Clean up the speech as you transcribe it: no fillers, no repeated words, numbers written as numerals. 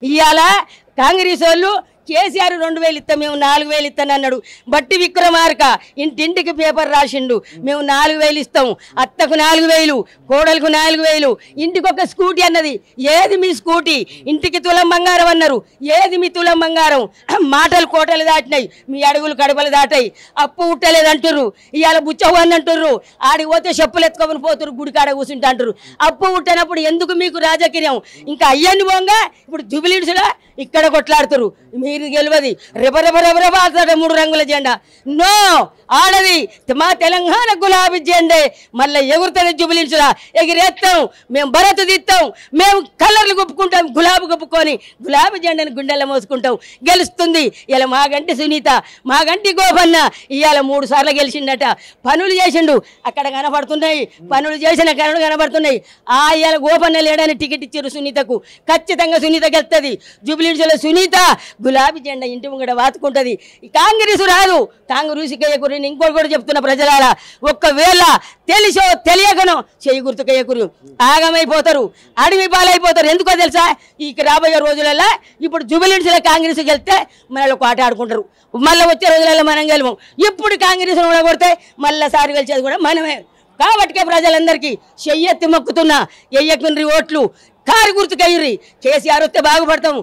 ఇవాళ కాంగ్రెస్ వాళ్ళు కేసీఆర్ 2000 ఇస్తాం మేము 4000 ఇస్తాను అన్నాడు. బట్టి విక్రమార్క ఇంటింటికి పేపర్ రాసిండు, మేము 4000 ఇస్తాం, అత్తకు 4000, కోడలకు 4000, ఇంటికి ఒక స్కూటీ అన్నది. ఏది మీ స్కూటీ? ఇంటికి తులం బంగారం అన్నారు. ఏది మీ తులం బంగారం? మాటలు కోటలు దాటినాయి, మీ అడుగులు కడపలు దాటాయి. అప్పు ఉట్టలేదు అంటుర్రు, ఇవాళ బుచ్చవు అని అంటుర్రు. ఆడికి పోతే చెప్పులు ఎత్తుకొని పోతురు, గుడికాడ కూర్చుంటా అంటారు. అప్పు ఉట్టనప్పుడు ఎందుకు మీకు రాజకీయం? ఇంకా అయ్యని పోంగా ఇప్పుడు జుబిలీడ్స్లో ఇక్కడ కొట్లాడుతురు. మీరు గెలవది రెపరెపరెపరెప 3 రంగుల జెండా. నో, ఆడది మా తెలంగాణ గులాబీ జెండే మళ్ళీ ఎగురుతుంది. జుబిలీడ్స్లా ఎగిరేస్తాం, మేము భరత్ తీస్తాం, మేము కలర్లు గుప్పుకుంటాం, గులాబీ గుప్పుకొని గులాబీ జెండాని గుండెల్లో మోసుకుంటాం. గెలుస్తుంది ఇలా మాగంటి సునీత, మాగంటి గోపన్న. ఇవాళ 3 సార్లు గెలిచిండట. పనులు చేసిండు, అక్కడ కనబడుతున్నాయి, పనులు చేసిన కనులు కనబడుతున్నాయి. ఇవాళ గోపన్న లేడని టికెట్ ఇచ్చారు సునీతకు. ఖచ్చితంగా సునీత గెలుస్తుంది. జుబిలీడ్స్లో సునీత గులాబీ జెండా ఇంటి ముంగడ వాతుకుంటుంది. కాంగ్రెస్ రాదు, కాంగ్రెస్ కేయకురు. ఇంకోటి కూడా చెప్తున్న ప్రజలారా, ఒక్కవేళ తెలిసో తెలియకనో చేయి గుర్తుకేయకురు, ఆగమైపోతారు, అడవి పాలైపోతారు. ఎందుకో తెలుసా? ఈ రాబోయే రోజులలో ఇప్పుడు జుబిలీడ్స్లో కాంగ్రెస్ గెలిస్తే మనలో ఒక ఆట ఆడుకుంటారు. మళ్ళీ వచ్చే రోజులలో మనం గెలవం. ఇప్పుడు కాంగ్రెస్ కొడితే మళ్ళీ సారి గెలిచేది కూడా మనమే. కాబట్టికే ప్రజలందరికీ చెయ్యెత్తి మొక్కుతున్నా, ఎయ్యకుండ్రి ఓట్లు, కారు గుర్తుకయ్యి. కేసీఆర్ వస్తే బాగుపడతాము.